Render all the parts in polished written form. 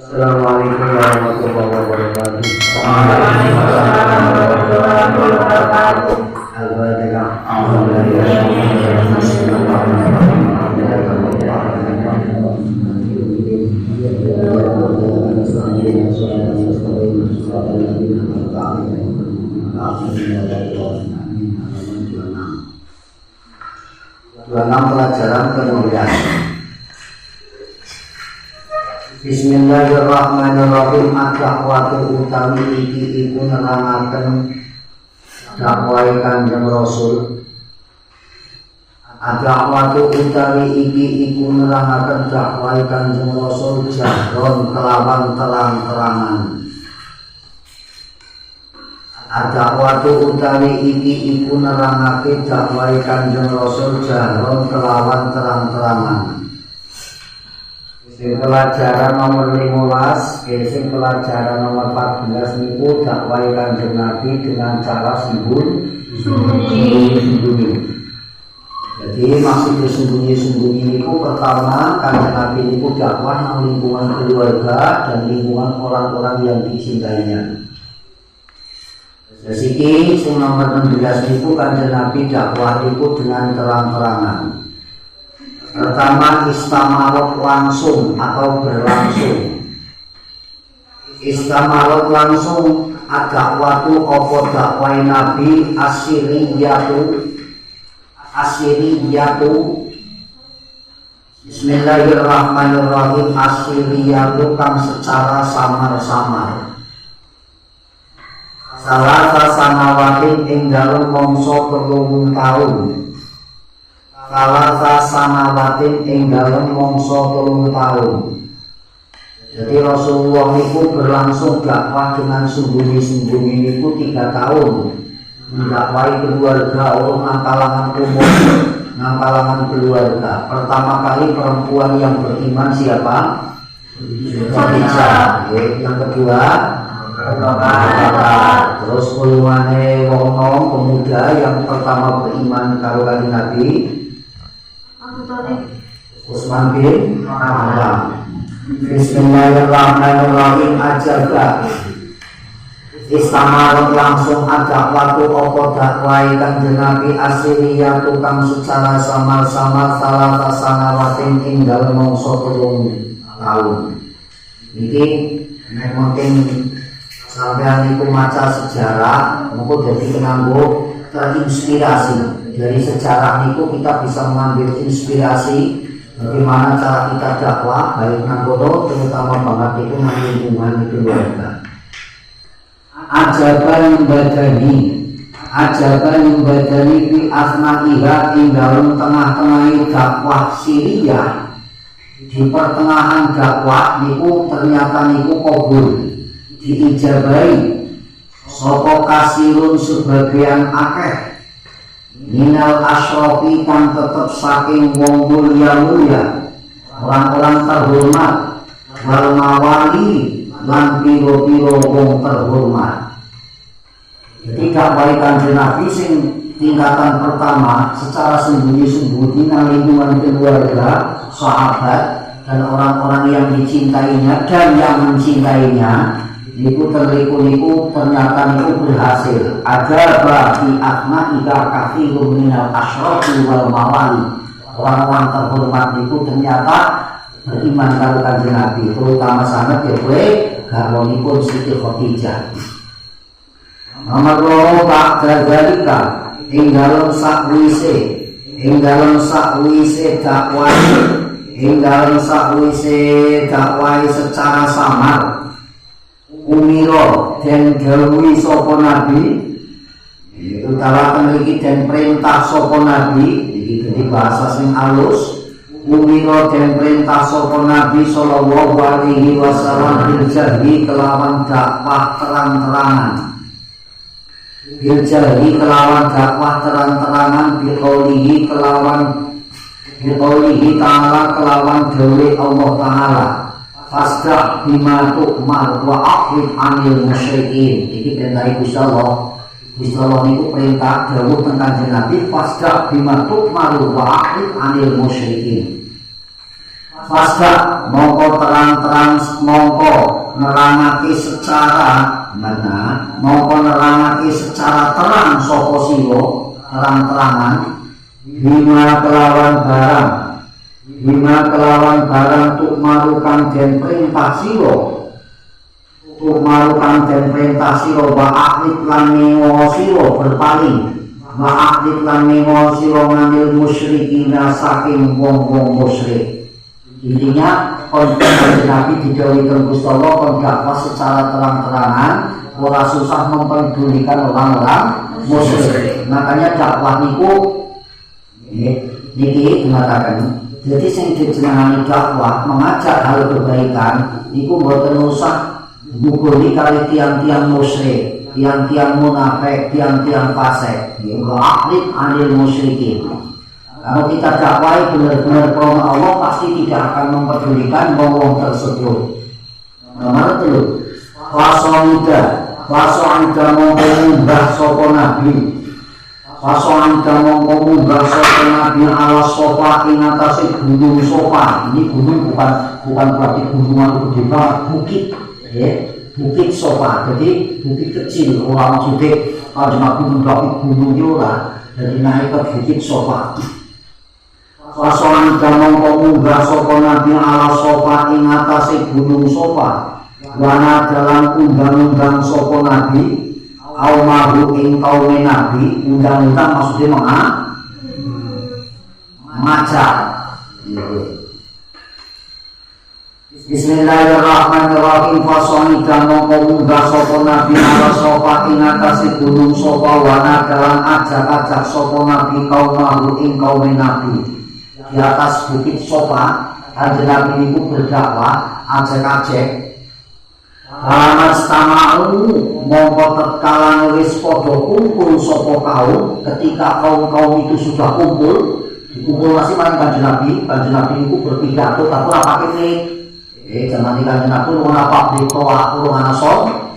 Assalamualaikum warahmatullahi wabarakatuh. Pelajaran ke-16. Bismillahirrahmanirrahim. Ad-dakwatu utawi iki iku nerangaken dakwai Kanjeng Rasul. Ad-dakwatu utawi iki iku nerangaken dakwai Kanjeng Rasul jahron kelawan terang-terangan. Ad-dakwatu utawi iki iku nerangake dakwai Kanjeng Rasul jahron kelawan terang-terangan. Pelajaran nomor 15, sing pelajaran nomor 14 niku dakwai Kanjeng Nabi dengan cara sembunyi-sembunyi. Jadi maksudnya sembunyi-sembunyi niku pertama Kanjeng Nabi niku dakwah nang lingkungan keluarga dan lingkungan orang-orang yang dicintainya. Jadi sing nomor 16 niku Kanjeng Nabi dakwah niku dengan terang-terangan. Pertama istamarot langsung atau berlangsung. Istamarot langsung ad-dakwatu apa dakwai Nabi asiriyatu. Bismillahirrahmanirrahim. Asiriyatu kang secara samar-samar. Salasa sanawatin ing dalem mangsa 3 taun. Salasa sanawatin ing dalem mangsa 3 taun. Jadi Rasulullah niku berlangsung dakwah dengan sembunyi-sembunyi niku 3 tahun. Mendakwai keluarga orang nang kalangan umum, nang kalangan keluarga. Pertama kali perempuan yang beriman siapa? Khadijah. Yang kedua terus puluhane wong pemuda yang pertama beriman karo Kanjeng Nabi Utsman bin Affan. Bismillahirrahmanirrahim. Ajaba istamarot langsung ada waktu apa dakwai Kanjeng Nabi asiriyatu kang secara samar-samar salasa sanawatin ing dalem mangsa 3 tahun. Iki nek mungkin sampeyan niku maca sejarah, mengko dadi kanggo terinspirasi. Dari sejarah niku kita bisa mengambil inspirasi bagaimana cara kita dakwah baik nang kono terutama banget itu nang lingkungan keluarga. Ajaban badani fi asna'iha ing dalem tengah-tengahe dakwah Syria. Di pertengahan dakwah niku ternyata niku kabul diijabahi sapa kasirun sebagian akeh minal asrofi kang tetep saking wong mulia-mulia, orang-orang terhormat, wal mawali lan piro-piro wong terhormat. Jadi dakwah Kanjeng Nabi sing tingkatan pertama secara sembunyi-sembunyi nang lingkungan keluarga, sahabat dan orang-orang yang dicintainya dan yang mencintainya. Niku terliku-liku ternyata niku berhasil. Ada bagi akna ika kathirun minal asyrafi wal mawali. Orang-orang terhormat niku ternyata beriman karo Kanjeng Nabi, terutama sangat ya kowe garwanipun Siti Khadijah. Nomor 2 ba'da zalika ing dalem sakwise dakwah secara samar. Umiro dan dawuhi sapa Nabi, itu talakan iki dan perintah sapa Nabi, iki dadi bahasa sing halus. Umiro dan perintah sapa Nabi sallallahu alaihi wasallam bil jahri kelawan dakwah terang-terangan. Bil jahri kelawan dakwah terang-terangan biqaulihi ta'ala kelawan dawuh Allah Ta'ala. Fasda bima tu'mar wa aqlid anil musyrikin. Iki perintah Gusti Allah. Gusti Allah niku perintah dawuh teng Kanjeng Nabi fasda bima tu'mar wa aqlid anil musyrikin. Fasda mongko terang-terang mongko nerangake secara mana mongko nerangake secara terang sapa sira terang-terangan bima kelawan barang tuk marukan den perintah sira wa akhlid lan mewa sira berpaling wa akhlid lan mewa sira nganil musyrikina saking wong-wong musyrik. Intinya konten Nabi didhawuhken Gusti Allah kon dakwah secara terang-terangan ora susah memperdulikan orang-orang musyrik. Makanya dakwah niku niki mengatakan jadi sing dijenengani dakwah mengajak hal kebaikan niku mboten usah guguli kali tiang-tiang musyrik, tiang-tiang munafik, tiang-tiang fasik. Akhlid anil musyrikin. Kalau kita dakwai benar-benar karena Allah pasti tidak akan mempedulikan wong tersebut. Nomor 3, faso'ida mongko sapa nabi. Faso'ida mongko sapa nabi ala sofa ing atase gunung sofa. Ini gunung bukan berarti gunungan gede banget, bukit, ya. Bukit sofa. Jadi bukit kecil. Orang maksudnya kalau nabi mendaki gunung ora, jadi naik ke bukit sofa. Faso'an mongko munggah sapa nabi ala sofa ing atase gunung sofa. Wana dalam undang-undang sapa nabi aumahu ing kaume nabi. Undang-undang maksudnya maca. Bismillahirrahmanirrahim. Faso'an mongko munggah sapa nabi ala sofa ing atase gunung sofa. Wana dalam ajak-ajak sapa nabi kaumahu ing kaume nabi. Di atas bukit sofa kanjeng Nabi itu berdakwah ajak-ajak alamat stama'u mongko tatkala wis padha kumpul sapa kaum. Ketika kaum itu sudah kumpul dikumpul masih maring kanjeng Nabi itu berpidato tapi apa ini jangan kanjeng Nabi ora apa ditoa urung ana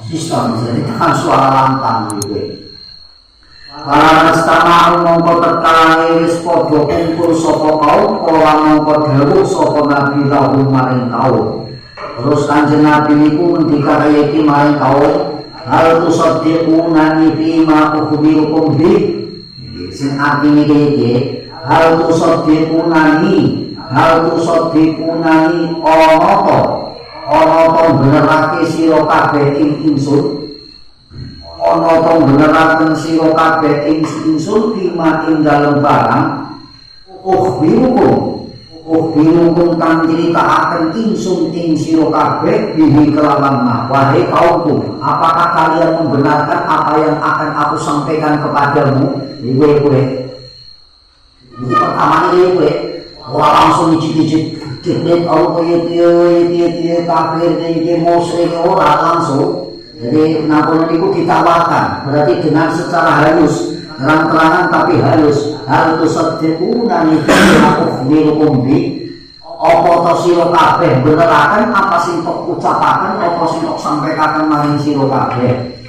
sistem jadi kan suara lantang gitu. Para nastama mongko terkala wis padha kumpul sapa kaum ora mongko dawuh sapa nabi lahum maring kaum. Terus kanjeng Nabi niku ngendika kaya iki maring kaum, hal tusaddiquna fi ma ukhbirukum bi. Sing artine iki hal tusaddiquna ana to benerake sira kabeh ing ingsun. Ana to beneraken sira kabeh ing ingsun bima ing dalem barang ukhbirukum kang critakaken ingsun ing sira kabeh bihi kelawan wahai kaumku, apakah kalian membenarkan apa yang akan aku sampaikan kepadamu? Kowe pertama ini kowe ora langsung icip-icip dikit Allah piye kafir iki musyrik ora langsung. Jadi nampun itu ditawarkan, berarti dengan secara halus, terang-terangan tapi halus. Hal tusaddiquna ni aku ukhbirukum bi. Apa to sira kabeh beneraken apa sing tok ucapaken apa sing tok sampaikan maring sira kabeh.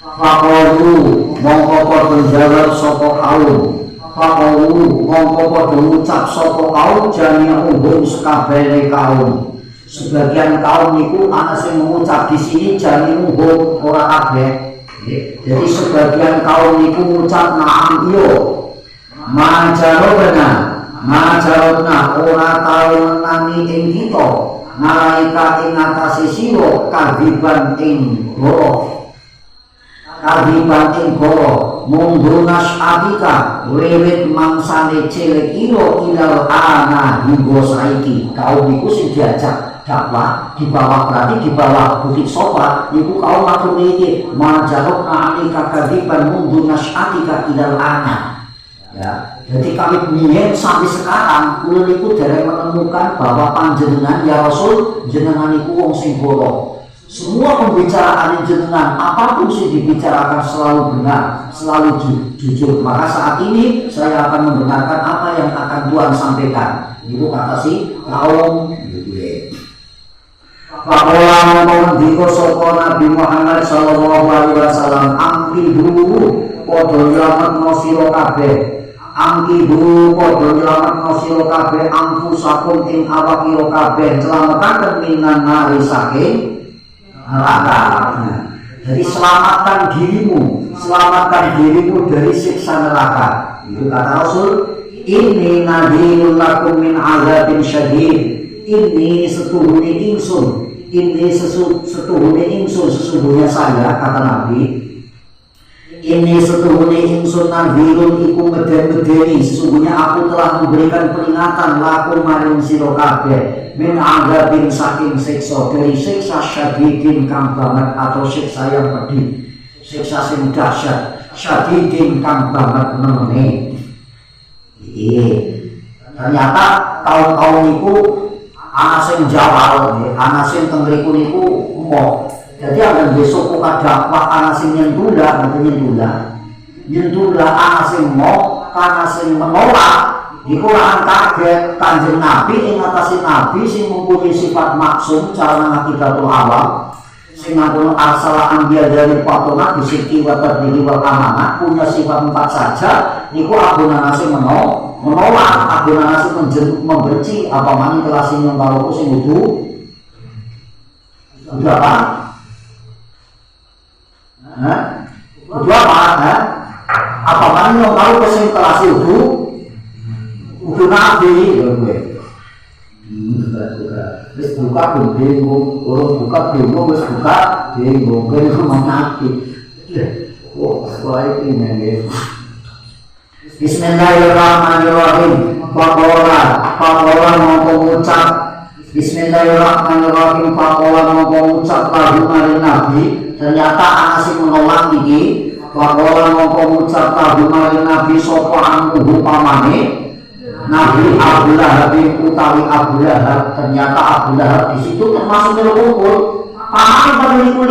Faqulu mongko padha jawab sapa kaum. Faqulu mongko padha ngucap sapa kaum jami'uhum sakabeh kaum. Sebagian kaum itu ana sing mengucap di sini jami'uhum ora kabeh. Jadi sebagian kaum itu mengucap na'am iyo. Majarobna ora tau menangi ing kita nalika ing atase sira kadiban ing goro munggunas atika wiwit mangsane cilik ira ilal ana hingga saiki. Kaum iku sing diajak dakwah di bawah berarti di bawah bukit sofa iku kaum matur iki majarobna alika kadiban munggunas atika ilal ana. Ya, jadi kami biyen sampai sekarang kula niku dereng menemukan bahwa panjenengan ya Rasul jenengan niku wong sing goro. Semua pembicaraan jenengan apapun sih dibicarakan selalu benar, selalu jujur. Maka saat ini saya akan membenarkan apa yang akan Tuhan sampaikan. Itu kata si kaum Pakola ngomong diko sapa Nabi Muhammad sallallahu alaihi wasallam amri dulu padha lamat sira kabeh Angkidu padha nyelametno sira kabeh anfusakum ing awak sira kabeh slametaken minan nari saking neraka. Jadi selamatkan dirimu dari siksa neraka. Itu kata Rasul, inni nadhirun lakum min azabin syadid. Ini setuhune ingsun. Sesungguhnya saya, kata Nabi, ini setuhune ingsun nadhirun iku medeni. Sesungguhnya aku telah memberikan peringatan lakum maring sira kabeh min azabin saking siksa, dari siksa syadidin kang banget atau siksa yang pedih, siksa sing dahsyat, syadidin kang banget nemene. Ternyata kaum itu ana sing jawal, ana sing teng mriku niku emoh. Jadi akan besok kok dakwah ana sing nyendula, ana sing emoh, ana sing menolak. Iku lan kaget Kanjeng Nabi ing atase Nabi sing mempunyai sifat maksum cara ngakidatul awam, sing ngampun arsala anbiya dari patona bisiki wa tadbiri wal amanah, punya sifat 4 saja. Niku abunana sing menolak, abunana sing membenci apa maning kelasing yang karo sing kudu apa? Apa maning yang karo sing kelas kudu nabi gue. Wis buka bingung, orang buka bingung, wis buka bingung, gue ngomong nabi. Wah ini nih. Bismillahirrahmanirrahim. Pakola mau mengucap. Bismillahirrahmanirrahim. Pakola mau mengucap lagu maring nabi. Ternyata anak sih menolak iki. Pakola mau mengucap lagu maring nabi sopo anuhu pamane. Nabi Abu Lahab utawi Abu Lahab. Ternyata Abu Lahab di situ termasuk kumpul. Paham pada niku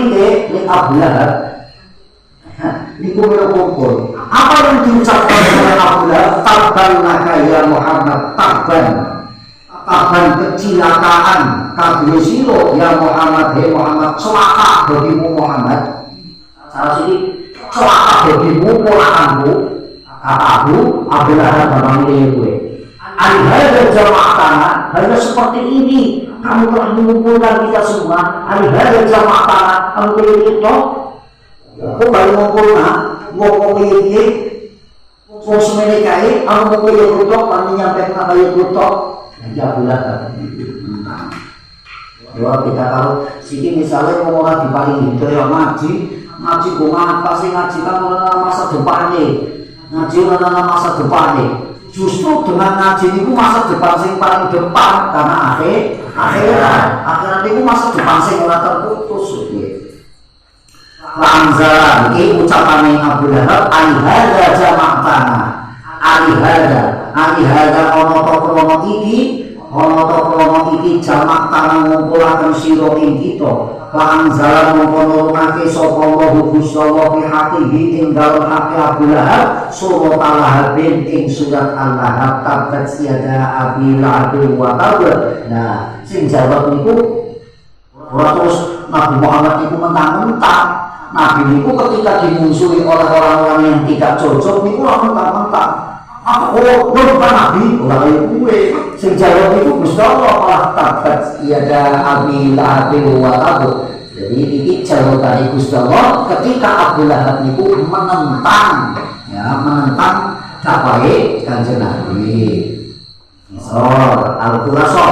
Abu Lahab. Niku kumpul. Apa yang diucapkan oleh Abu Lahab? Tabban laka ya Muhammad, tabban kecelakaan kabeh sira ya Muhammad, he Muhammad, celaka bagimu Muhammad. Salah sini celaka bagimu polakanku. Kata Abu Lahab bapaknya gue. Alihada jamaah tanah, hanya seperti ini kamu telah mengumpulkan kita semua. Alihada jamaah tanah, kamu pilih itu. Kok baru ngomong ini, mau semuanya kaya, kamu mau pilih kutok, kamu nyampaikan apa yang kutok. Ya bulat. Wah kita tahu, sini misalnya mau orang di paling itu yang ngaji gue pasti ngaji kan masa depannya, ngaji masa depannya. Justru dengan ngaji itu masa depan sing paling depan, karena akhirat itu masa depan sing ora terputus. Lanzara iki ucapane Abu Lahab, alihada jama'tana, alihada ana ta krono iki jama'tana ngumpulaken sira ing kita. Lanzara mongko nurunake sapa Allahu Gustawa fi hatihi ing dalem hati Abu Lahab surat Al-Lahab ing surat Al-Lahab tabbat yada Abi Lahab wa tab. Nah, sing jawab niku ora terus Nabi Muhammad niku mentang-mentang. Nabi niku ketika dimusuhi oleh orang-orang yang tidak cocok niku ora mentang-mentang. Aku bukan Nabi, ora kuwe. Sing jawab itu Gusti Allah malah tabbat yada Abi Lahab wa tab. Jadi ini jawaban Gusti Allah ketika Abu Lahab niku menentang dakwah Kanjeng Nabi. Al-Khulaso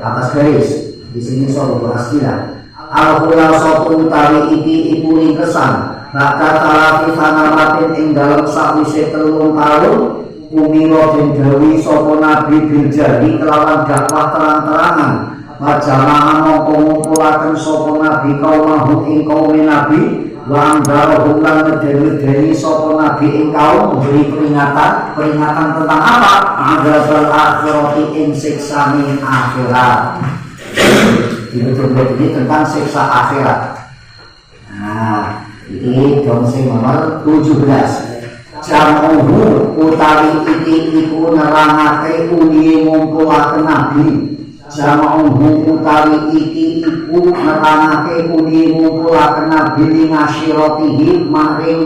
atas garis di sini soal berhasil. Al-Khulaso utawi iki iku ringkesan. Raka talafi sanamatin ing dalem sawise 3 tahun umiro den gawi sapa Nabi biljadi kelawan dakwah terang-terangan. Majama'a mongko ngumpulaken sapa Nabi kaumahu ing kaum Nabi wa anzarahum lan ngedeni sapa Nabi ing kaum memberi peringatan tentang apa? Adzabul akhirati ing siksane akhirat. Ini tentang siksa akhirat. Nah, ini dongeng nomor 17. Jamuhu utawi iki iku nerangake uni ngumpulaken Nabi. Jamuhu utawi iki iku nerangake uni ngumpulaken Nabi ning asyiratihi maring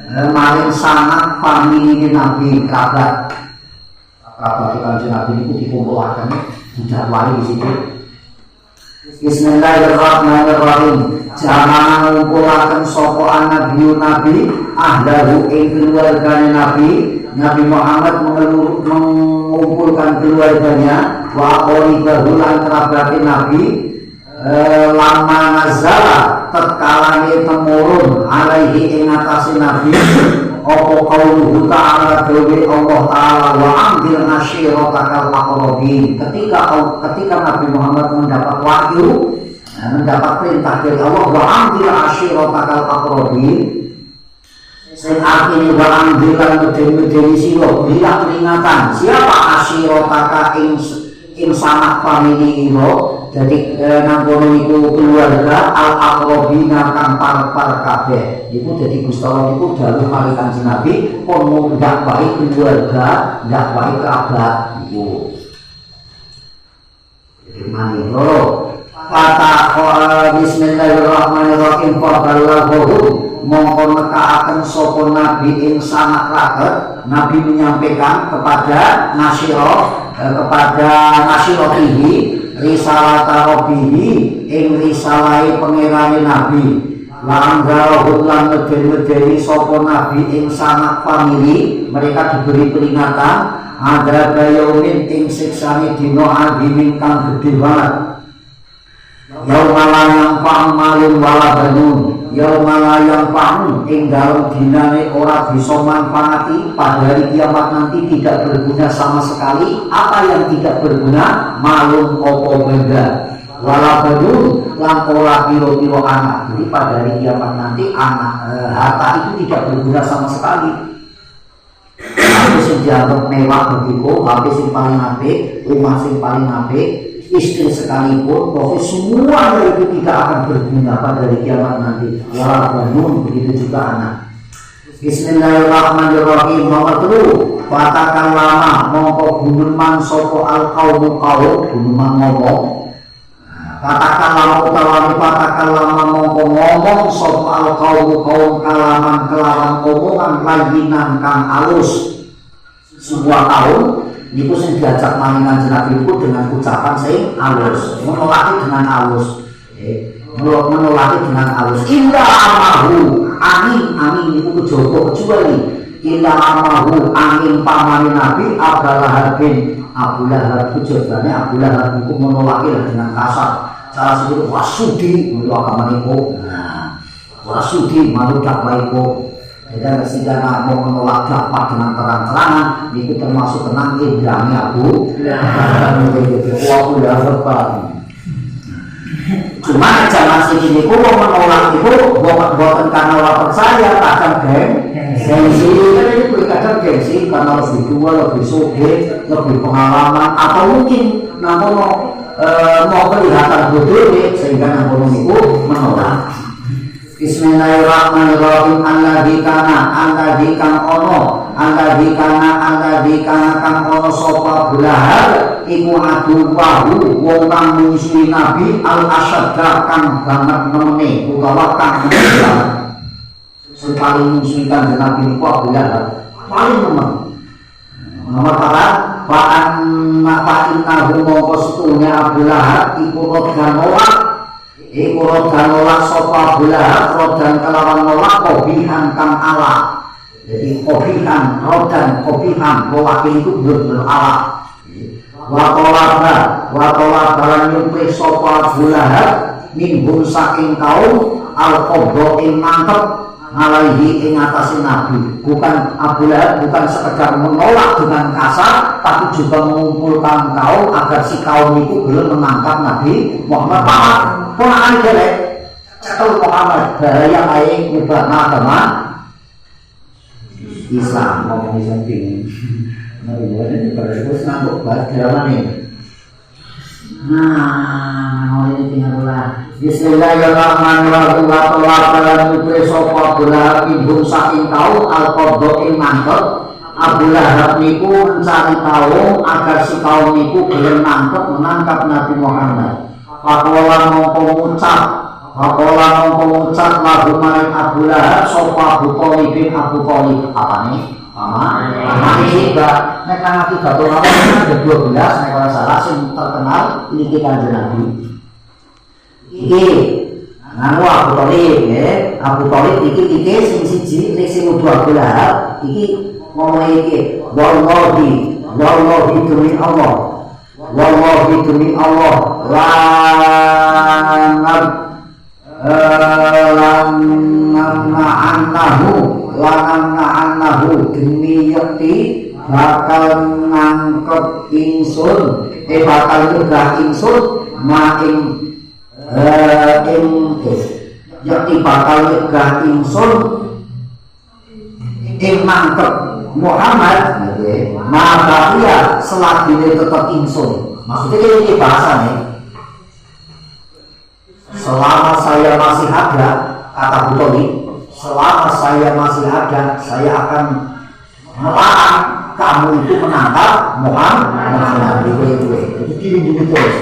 maring sangat famili Nabi kerabat Kanjeng Nabi itu dikumpulkan didakwai di situ. Bismillahirrahmanirrahim. Jangan ngumpulaken sapa nabi ahlahu ing keluargane Nabi Muhammad mengumpulkan keluarganya wa qoribahu lan kerabat Nabi lama nazala tetkalane temurun alaihi ing atase Nabi apa qauluhu ta'ala dewe Allah ta'ala wa ambil ashiratakal aqrabin. Ketika Nabi Muhammad mendapat wahyu, mendapat perintah dari Allah wa ambil ashiratakal aqrabin, sing artine wa ambil lan medeni sira bila peringatan siapa ashirataka ing sanak famili ira. Jadi nangkono niku keluarga al-aqrabina kang par kabeh. Iku dadi Gusti Allah niku dawuh marang Kanjeng Nabi kon ndakwahi keluarga, ndakwahi kerabat iku. Mani loro. Bismillahirrahmanirrahim. Fadallahu mongko nekaaken sapa nabi ing sanak raket. Nabi menyampaikan kepada nasiratihi risalata rabbihi ing risalai pangerane Nabi langgarahut lan medeni sapa Nabi ing sanak famili. Mereka diberi peringatan ada bayaumin ing siksane dina adimin kang gedhe banget. Yaumala yang fa'malun wala banun, yaumala yang fa'un ing dalem dinane ora bisa manfaati. Pada hari kiamat nanti tidak berguna sama sekali. Apa yang tidak berguna? Malun opo benda wala banun lan ora piro-piro anak. Jadi pada hari kiamat nanti harta itu tidak berguna sama sekali. Habis sing dianggap mewah begitu, habis sing paling apik, rumah sing paling apik, istri sekalipun, pokoknya semuanya itu tidak akan berguna pada hari kiamat nanti. Wala banun, begitu juga anak. Bismillahirrahmanirrahim. Nomor 3, katakan lama mongko guneman sapa al-qaumu qaum, guneman ngomong. Katakan lama utawa katakan lama mongko ngomong sapa al-qaumu qaum kalaman kelawan omongan layinan kang alus. Sebuah kaum niku sing diajak maringan Nabi itu dengan ucapan sing alus, menolaki dengan alus. Menolaki dengan alus. Illa amahu angin niku kejaba kecuali illa amahu angin pamane Nabi Abdullah bin Abu Lahab. Kejabane Abu Lahab niku menolaki dengan kasar. Salah satu wasudi untuk agama niku. Wasudi malu dakwah iku. Dan ketika mau menolak dakwah dengan terang-terangan itu termasuk tenang indahnya Abu cuma jangan segini ku mau menolak itu bukan karena orang percaya, kadang gengsi kadang gengsi karena lebih tua, lebih suge, lebih pengalaman, atau mungkin namun mau kelihatan bodoh sehingga namun itu menolak. Bismillahirrahmanirrahim. Alladzi kang ono sapa bulahar iku aduwahu wong kang musuhi Nabi al-asyadda kang banget nemene utawa kang paling musuhi Kanjeng Nabi iku bulahar paling nemen. Nomor 4, fa'innahu mongko setune Abdullah iku rodan nolak sopa bulah rodan kelawan nolak kobihan kang ala. Jadi kobihan nolak itu bener-bener ala. Watola barang nyumpih sopa bulah minhum saking kaum al-qobro ing mantep alaihi ing atasi Nabi. Bukan Abu Lahab bukan sekedar menolak dengan kasar, tapi juga mengumpulkan kaum agar si kaum itu belum menangkap Nabi Muhammad. Ponakan jelek, cetul Muhammad bahaya aing nyebabna agama Islam. Ngomong Islam bingung. Nah, ini berarti ngambuk bahas drama nih. Nah, ini tinggal lah. Bismillahirrahmanirrahim. Watola nyupre sopa Abdullah ibun saking kaum al-qobdo ing mantep. Abu Lahab niku mencari kaum agar si kaum niku belum menangkap Nabi Muhammad. Pakulan mongko ngucap Pakola mengucap lagu maring Abu Lahab sopa Abu Thalib bin Abu Thalib apa nih? Mama ini juga mereka tiga orang ada 12 mereka salah yang terkenal ini Kanjeng Nabi. Iki nganu Abu Thalib ya, Abu Thalib iki sing siji sing nuduh Abu Lahab iki ngomong iki wallahi demi Allah lanang demi yakti bakal nangkep ingsun bakal nyegah ingsun maing yakti bakal nyegah ingsun nangkep Muhammad maka dia selagi dia tetap ingsun. Maksudnya ini bahasa nih, selama saya masih ada, kata Abu Thalib, selama saya masih ada, saya akan melarang kamu itu menangkap Muhammad. Jadi gini terus.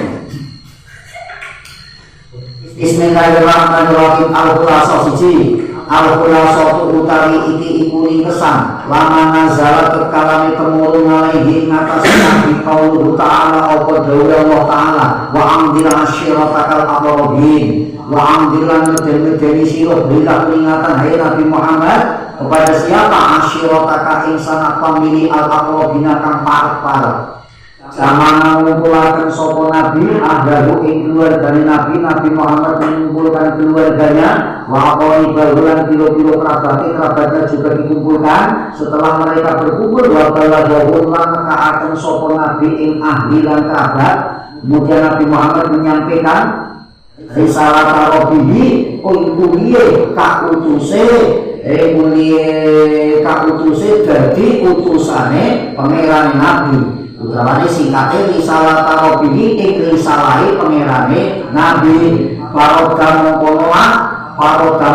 Bismillahirrahmanirrahim. Al-Khulaso siji Al-Khulaso utawi iki iku ringkesan lama nazala kekalane temurun alaihi ngatas Nabi qauluhu ta'ala apa dawuh Allah ta'ala wa amdil asyiratakal aqrabin wa amdilan medeni sira berilah peringatan hai Nabi Muhammad kepada siapa asyirataka insana pamili al-aqrabina kang parek-parek. Sama mengumpulkan sopo Nabi ahdahu ing keluarganya Nabi Muhammad mengumpulkan keluarganya wa aqoni bahulan piro-piro kerabatnya juga dikumpulkan. Setelah mereka berkumpul wa balaghahu lan nekaaken sopo Nabi ing ahli lan kerabat. Kemudian Nabi Muhammad menyampaikan risalah rabbihi iku piye kautuse dadi utusane pangeran Nabi. Utamanya singkatnya risalah tarobihi risalahi pengerane Nabi Paroda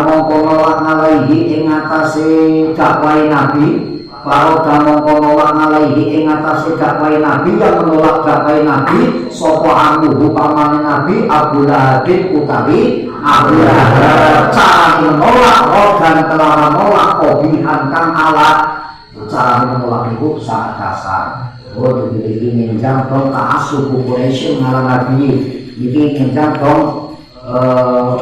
mongkonolak ngalaihi ing atase dakwai Nabi Paroda mongkonolak ngalaihi ing atase dakwai Nabi yang menolak dakwai Nabi sopo anuhu pamane Nabi Abu Lahab utawi Abu Lahab cara menolak rodan telah menolak kobihan kang alat cara menolak itu sangat kasar. Oh, jadi ngenjang dong ta'asub Quraisy ngalang Nabi. Jadi ngenjang dong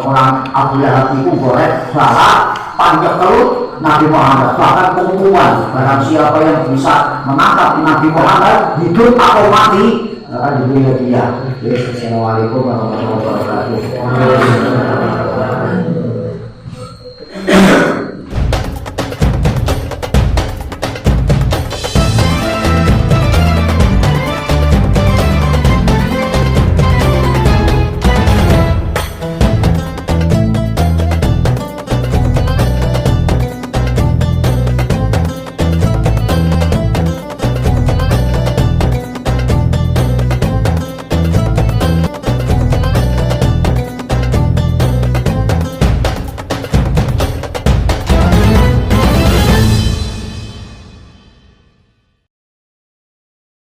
orang Abu Lahab itu boleh salah panjang telur Nabi Muhammad. Bahkan pengumuman barang siapa yang bisa menangkap Nabi Muhammad hidup atau mati akan diberi hadiah. Assalamualaikum warahmatullahi wabarakatuh.